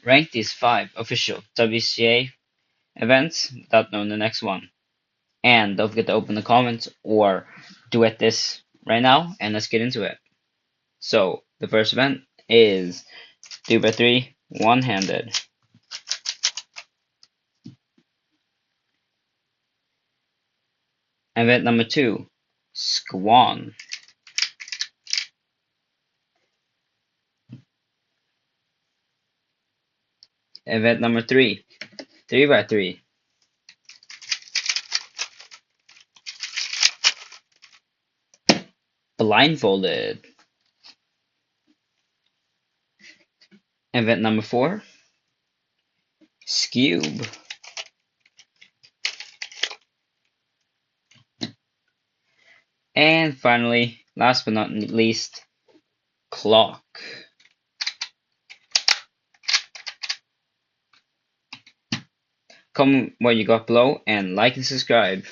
Rank these 5 official WCA events without knowing the next one. And don't forget to open the comments or duet this right now, and let's get into it. So, the first event is 3x3 one-handed. Event number 2, Squan. Event number 3, 3x3. Blindfolded. Event number 4, Skewb. And finally, last but not least, Clock. Comment what you got below and like and subscribe.